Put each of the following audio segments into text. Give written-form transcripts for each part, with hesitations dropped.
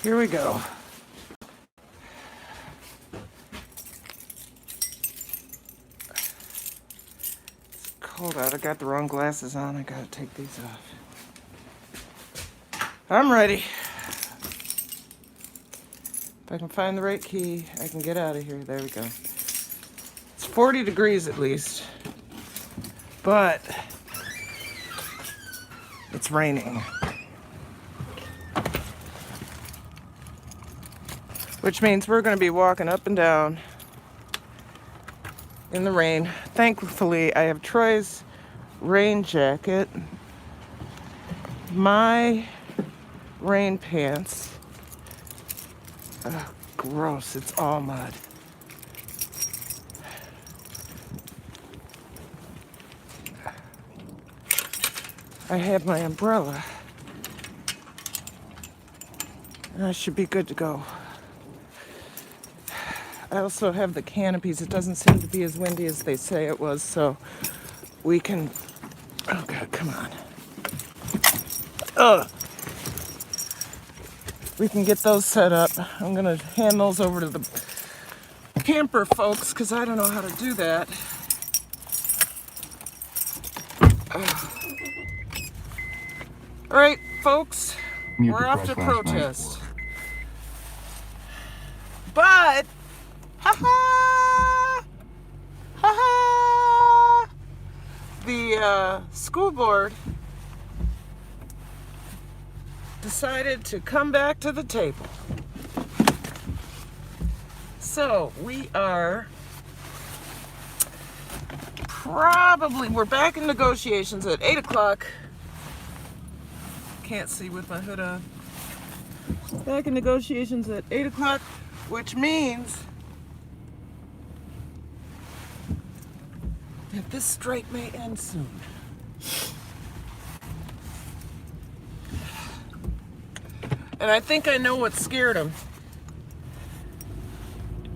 Here we go. It's cold out. I got the wrong glasses on. I gotta take these off. I'm ready. If I can find the right key, I can get out of here. There we go. It's 40 degrees at least, but it's raining. Which means we're going to be walking up and down in the rain. Thankfully, I have Troy's rain jacket, my rain pants. Ugh, gross, it's all mud. I have my umbrella. And I should be good to go. I also have the canopies. It doesn't seem to be as windy as they say it was, so we can... Oh, God, come on. Ugh. We can get those set up. I'm going to hand those over to the camper folks because I don't know how to do that. All right, folks, we're off to protest. But... Ha-ha! Ha-ha! The school board decided to come back to the table. So we are we're back in negotiations at 8 o'clock. Can't see with my hood on. Back in negotiations at 8 o'clock, which means that this strike may end soon. And I think I know what scared them.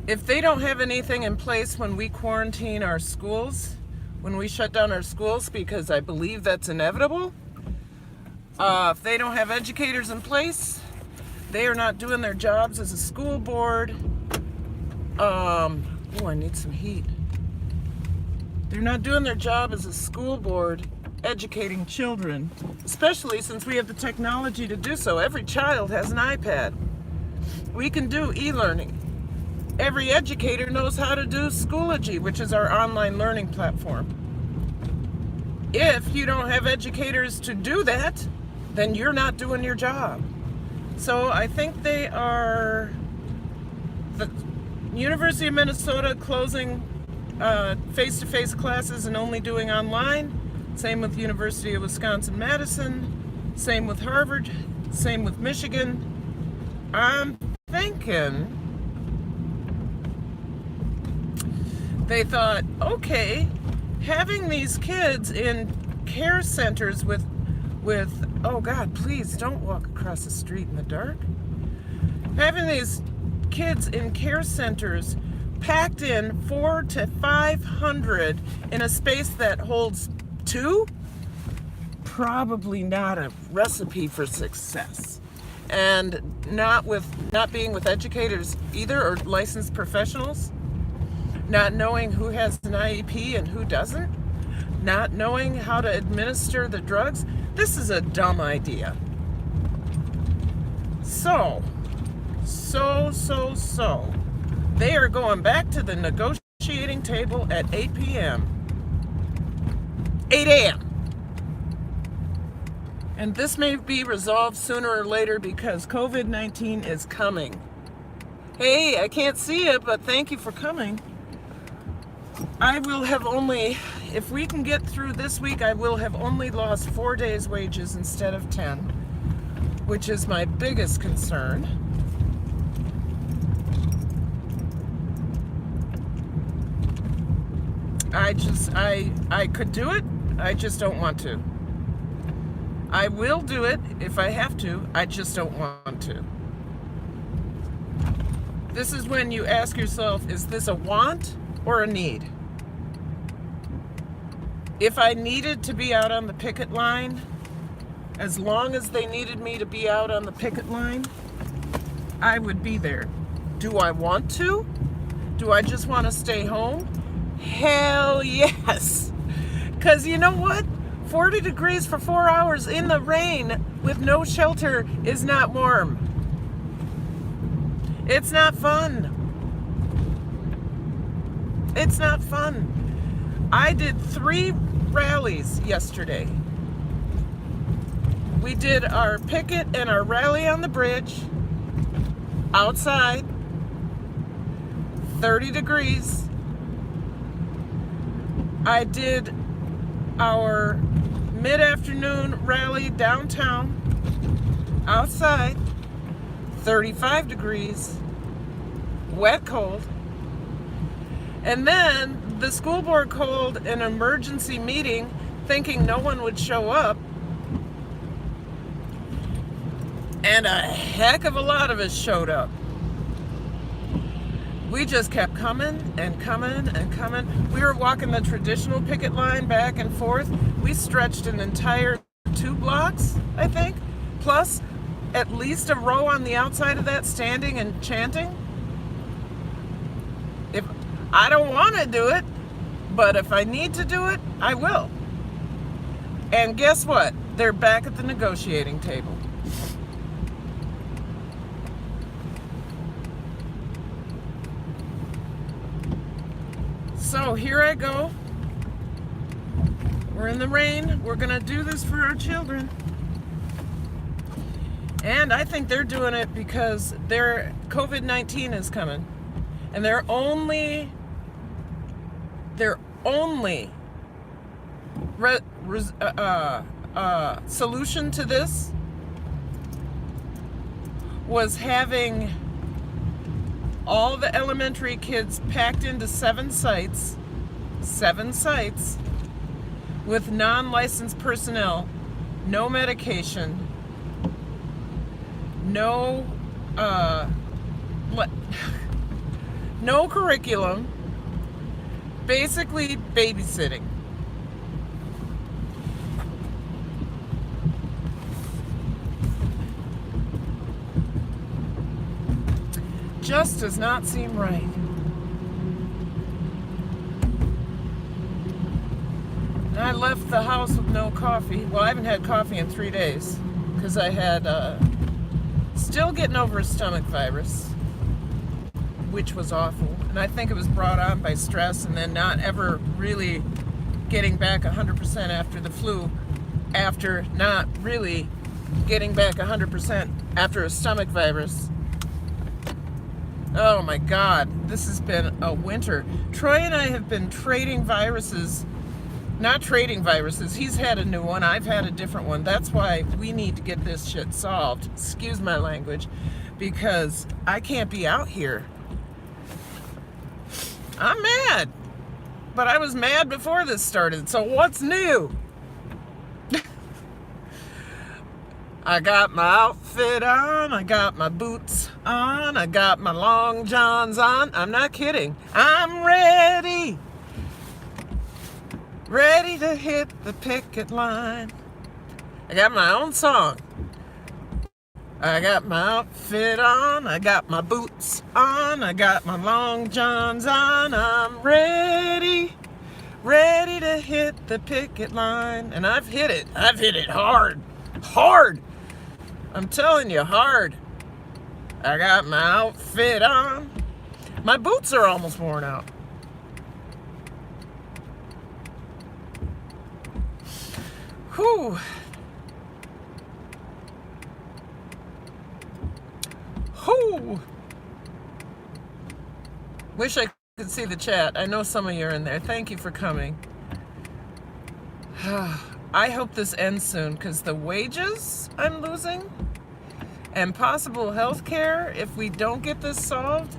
If they don't have anything in place when we quarantine our schools, when we shut down our schools, because I believe that's inevitable, if they don't have educators in place, they are not doing their jobs as a school board. Oh, I need some heat. They're not doing their job as a school board educating children, especially since we have the technology to do so. Every child has an iPad. We can do e-learning. Every educator knows how to do Schoology, which is our online learning platform. If you don't have educators to do that, then you're not doing your job. So I think they are, the University of Minnesota closing face-to-face classes and only doing online. Same with University of Wisconsin-Madison. Same with Harvard. Same with Michigan. I'm thinking they thought, okay, having these kids in care centers with oh God, please don't walk across the street in the dark. Having these kids in care centers packed in 400 to 500 in a space that holds 2, probably not a recipe for success. And not being with educators either, or licensed professionals, not knowing who has an IEP and who doesn't, not knowing how to administer the drugs. This is a dumb idea. So, they are going back to the negotiating table at 8 p.m. 8 a.m. And this may be resolved sooner or later because COVID-19 is coming. Hey, I can't see it, but thank you for coming. I will have only, if we can get through this week, I will have only lost 4 days' wages instead of 10, which is my biggest concern. I could do it, I just don't want to. I will do it if I have to, I just don't want to. This is when you ask yourself, is this a want or a need? If I needed to be out on the picket line, as long as they needed me to be out on the picket line, I would be there. Do I want to? Do I just want to stay home? Hell yes. Because you know what? 40 degrees for 4 hours in the rain with no shelter is not warm. It's not fun. It's not fun. I did 3 rallies yesterday. We did our picket and our rally on the bridge, outside, 30 degrees. I did our mid-afternoon rally downtown, outside, 35 degrees, wet cold. And then the school board called an emergency meeting thinking no one would show up. And a heck of a lot of us showed up. We just kept coming and coming and coming. We were walking the traditional picket line back and forth. We stretched an entire 2 blocks, I think, plus at least a row on the outside of that standing and chanting. If I don't want to do it, but if I need to do it, I will. And guess what? They're back at the negotiating table. So here I go. We're in the rain. We're gonna do this for our children. And I think they're doing it because their COVID-19 is coming. And their only solution to this was having all the elementary kids packed into 7 sites with non-licensed personnel, no medication, no no curriculum, basically babysitting. Just does not seem right. And I left the house with no coffee. Well, I haven't had coffee in 3 days because I had still getting over a stomach virus, which was awful. And I think it was brought on by stress and then not ever really getting back 100% after the flu, after not really getting back 100% after a stomach virus. Oh my God, this has been a winter. Troy and I have been trading viruses, not trading viruses. He's had a new one, I've had a different one. That's why we need to get this shit solved. Excuse my language, because I can't be out here. I'm mad, but I was mad before this started, so what's new? I got my outfit on, I got my boots on, I got my long johns on. I'm not kidding. I'm ready. Ready to hit the picket line. I got my own song. I got my outfit on, I got my boots on, I got my long johns on. I'm ready. Ready to hit the picket line. And I've hit it. I've hit it hard. Hard. I'm telling you, hard. I got my outfit on. My boots are almost worn out. Whew. Whew. Wish I could see the chat. I know some of you are in there. Thank you for coming. I hope this ends soon because the wages I'm losing and possible health care if we don't get this solved,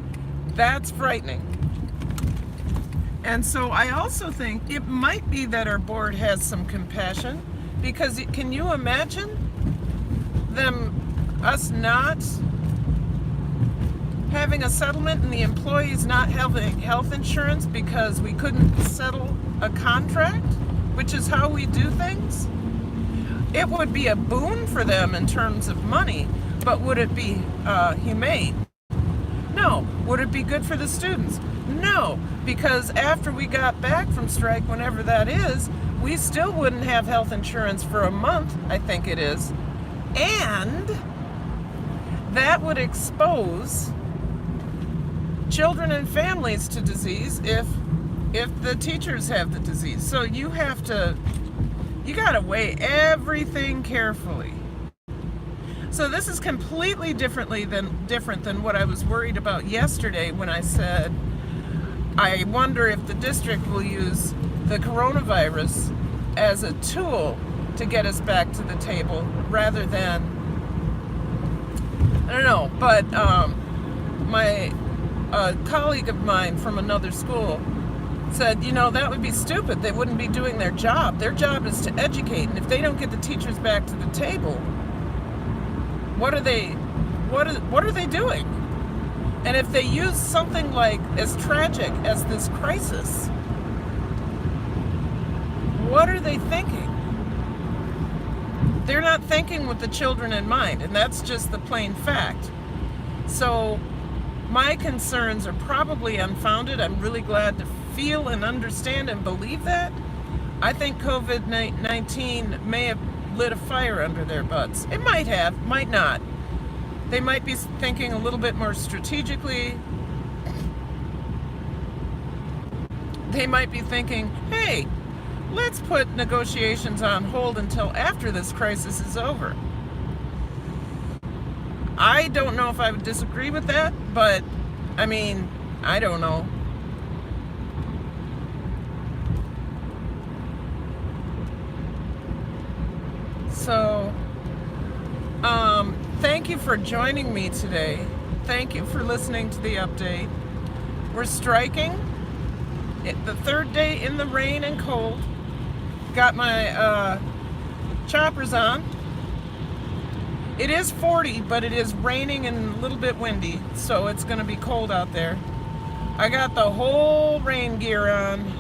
that's frightening. And so I also think it might be that our board has some compassion, because can you imagine us not having a settlement and the employees not having health insurance because we couldn't settle a contract, which is how we do things, it would be a boon for them in terms of money, but would it be humane? No. Would it be good for the students? No, because after we got back from strike, whenever that is, we still wouldn't have health insurance for a month, I think it is, and that would expose children and families to disease if the teachers have the disease. So you gotta weigh everything carefully. So this is completely different than what I was worried about yesterday when I said I wonder if the district will use the coronavirus as a tool to get us back to the table rather than, I don't know, but my colleague of mine from another school said, that would be stupid. They wouldn't be doing their job. Their job is to educate, and if they don't get the teachers back to the table, what are they doing? And if they use something like as tragic as this crisis, what are they thinking? They're not thinking with the children in mind, and that's just the plain fact. So my concerns are probably unfounded. I'm really glad to feel and understand and believe that. I think COVID-19 may have lit a fire under their butts. It might have, might not. They might be thinking a little bit more strategically. They might be thinking, hey, let's put negotiations on hold until after this crisis is over. I don't know if I would disagree with that, but I don't know. So, thank you for joining me today. Thank you for listening to the update. We're striking. The third day in the rain and cold. Got my choppers on. It is 40, but it is raining and a little bit windy, so it's going to be cold out there. I got the whole rain gear on.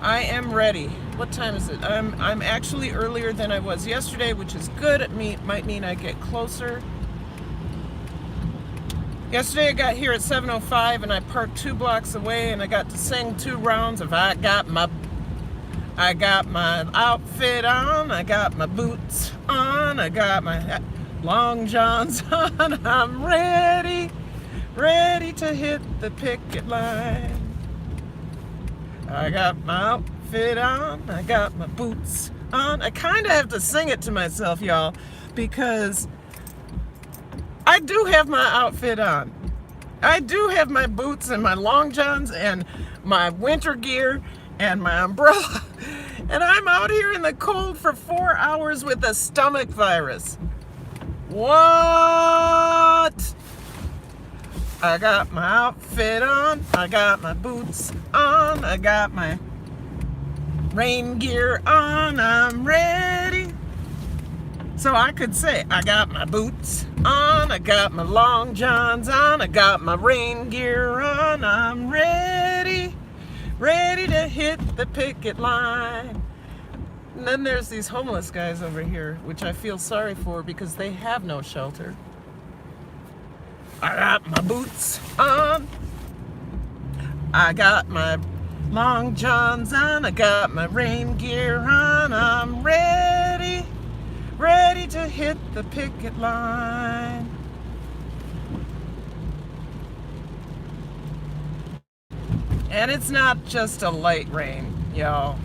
I am ready. What time is it? I'm actually earlier than I was yesterday, which is good. It might mean I get closer. Yesterday I got here at 7:05 and I parked 2 blocks away and I got to sing 2 rounds of I got my outfit on, I got my boots on, I got my long johns on. I'm ready to hit the picket line. I got my outfit on, I got my boots on. I kind of have to sing it to myself, y'all, because I do have my outfit on. I do have my boots and my long johns and my winter gear and my umbrella. And I'm out here in the cold for 4 hours with a stomach virus. What? I got my outfit on, I got my boots on, I got my rain gear on, I'm ready. So I could say, I got my boots on, I got my long johns on, I got my rain gear on, I'm ready to hit the picket line. And then there's these homeless guys over here, which I feel sorry for because they have no shelter. I got my boots on, I got my long johns on, I got my rain gear on, I'm ready to hit the picket line. And it's not just a light rain, y'all.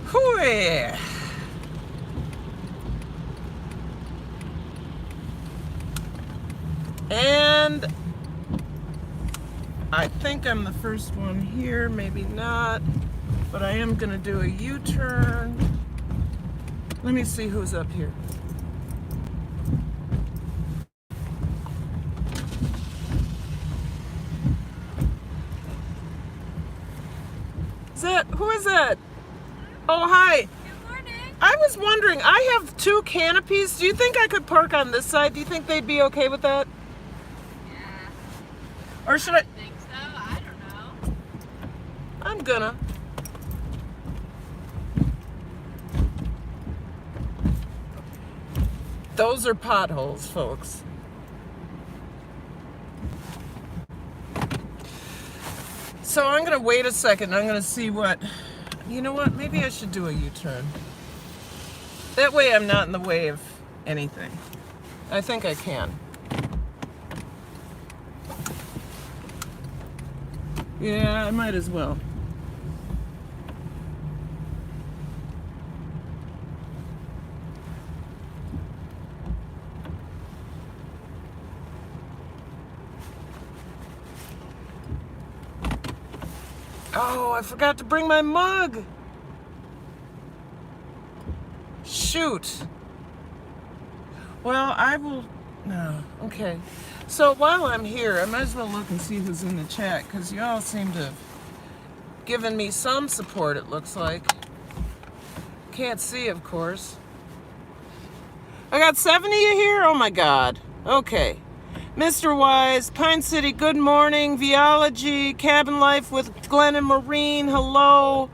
Hooey! And I think I'm the first one here, maybe not, but I am gonna do a U-turn. Let me see who's up here. Who is that? Oh, hi. Good morning. I was wondering, I have 2 canopies. Do you think I could park on this side? Do you think they'd be okay with that? Yeah. Or should I? Think so? I don't know. I'm gonna. Those are potholes, folks. So I'm gonna wait a second. I'm gonna see what. You know what? Maybe I should do a U-turn. That way I'm not in the way of anything. I think I can. Yeah, I might as well. Oh, I forgot to bring my mug. Shoot. Well, I will. No, okay. So while I'm here, I might as well look and see who's in the chat, because you all seem to have given me some support, it looks like. Can't see, of course. I got 70 here? Oh my God. Okay. Mr. Wise, Pine City, good morning. Viology, Cabin Life with Glenn and Maureen, hello.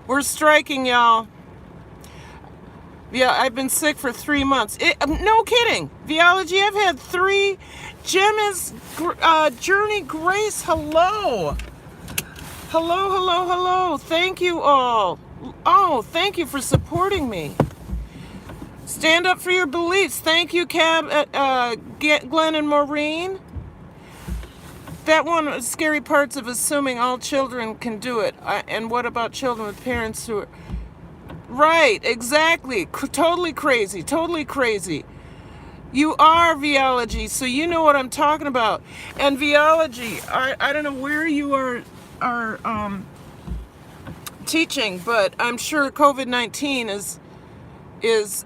We're striking, y'all. Yeah, I've been sick for 3 months. No kidding. Viology, I've had 3. Jim is Journey Grace, hello. Hello, hello, hello. Thank you all. Oh, thank you for supporting me. Stand up for your beliefs. Thank you, Glenn and Maureen. That one, scary parts of assuming all children can do it. And what about children with parents who are... Right, exactly. Totally crazy, totally crazy. You are Viology, so you know what I'm talking about. And Viology, I don't know where you are teaching, but I'm sure COVID-19 is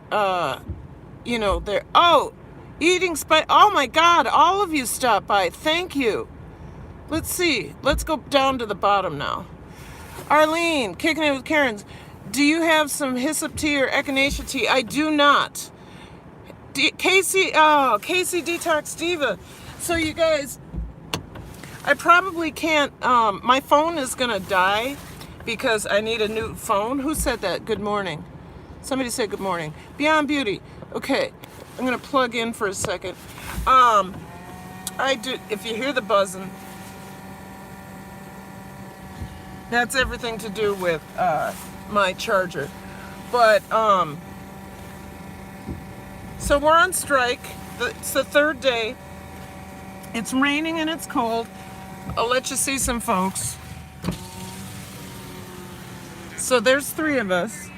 you know, there. Oh, eating spice. Oh my God, all of you stopped by. Thank you. Let's see. Let's go down to the bottom now. Arlene, kicking it with Karen's. Do you have some hyssop tea or echinacea tea? I do not. Casey Detox Diva. So you guys, I probably can't, my phone is gonna die because I need a new phone. Who said that? Good morning. Somebody said good morning. Beyond Beauty. Okay, I'm gonna plug in for a second. I do, if you hear the buzzing, that's everything to do with my charger. But so we're on strike. It's the 3rd day. It's raining and it's cold. I'll let you see some folks. So there's 3 of us.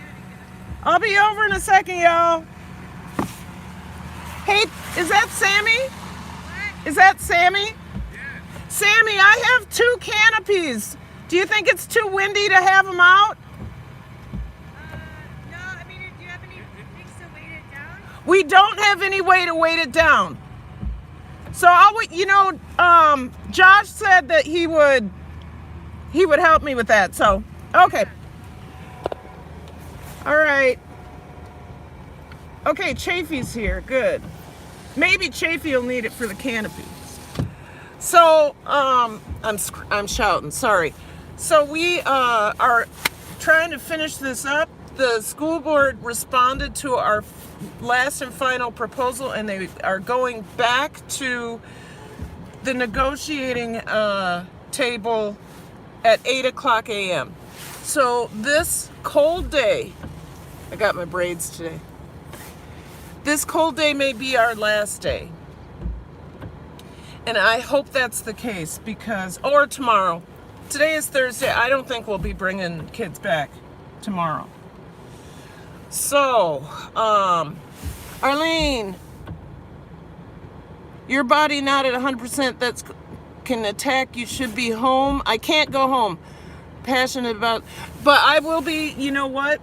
I'll be over in a second, y'all. Hey, is that Sammy? What? Is that Sammy? Yeah. Sammy, I have 2 canopies. Do you think it's too windy to have them out? No, I mean, do you have any things to weight it down? We don't have any way to weight it down. So Josh said that he would help me with that. So, okay. All right. Okay, Chafee's here. Good. Maybe Chafee will need it for the canopies. So, I'm shouting. Sorry. So we are trying to finish this up. The school board responded to our last and final proposal, and they are going back to the negotiating table at 8:00 a.m. So this cold day, I got my braids today. This cold day may be our last day. And I hope that's the case because, or tomorrow. Today is Thursday. I don't think we'll be bringing kids back tomorrow. So, Arlene, your body not at 100%, that's can attack. You should be home. I can't go home. Passionate about, but I will be. You know what?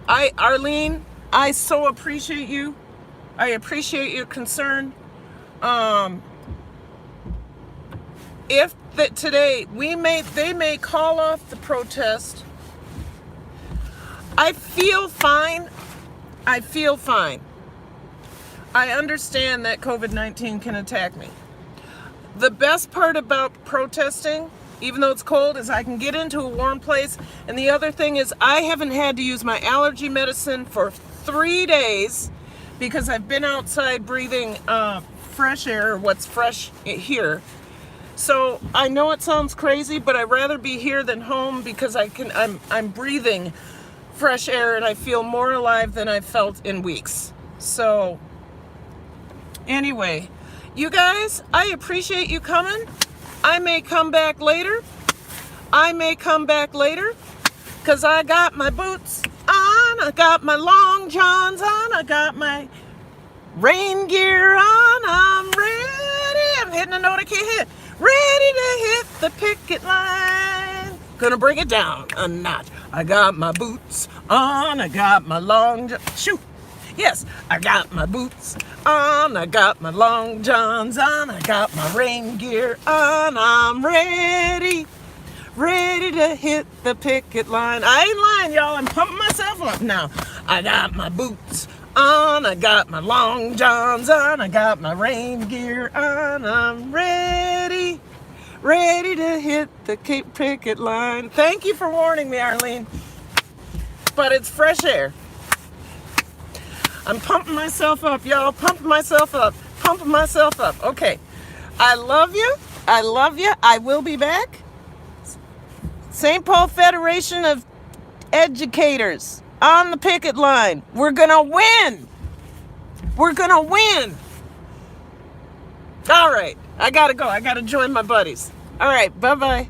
Arlene, I so appreciate you. I appreciate your concern. If that today they may call off the protest. I feel fine. I feel fine. I understand that COVID-19 can attack me. The best part about protesting, even though it's cold, is I can get into a warm place. And the other thing is I haven't had to use my allergy medicine for 3 days because I've been outside breathing fresh air, or what's fresh here. So I know it sounds crazy, but I'd rather be here than home because I'm breathing fresh air and I feel more alive than I've felt in weeks. So anyway, you guys, I appreciate you coming. I may come back later. Because I got my boots on, I got my long johns on, I got my rain gear on, I'm ready. I'm hitting a note I can't hit. Ready to hit the picket line. Gonna bring it down a notch. I got my boots on, I got my long shoot. Yes, I got my boots on, I got my long johns on, I got my rain gear on, I'm ready to hit the picket line. I ain't lying, y'all, I'm pumping myself up now. I got my boots on, I got my long johns on, I got my rain gear on, I'm ready to hit the picket line. Thank you for warning me, Arlene, but it's fresh air. I'm pumping myself up, y'all. Pumping myself up. Okay. I love you. I will be back. St. Paul Federation of Educators on the picket line. We're going to win. All right. I got to go. I got to join my buddies. All right. Bye-bye.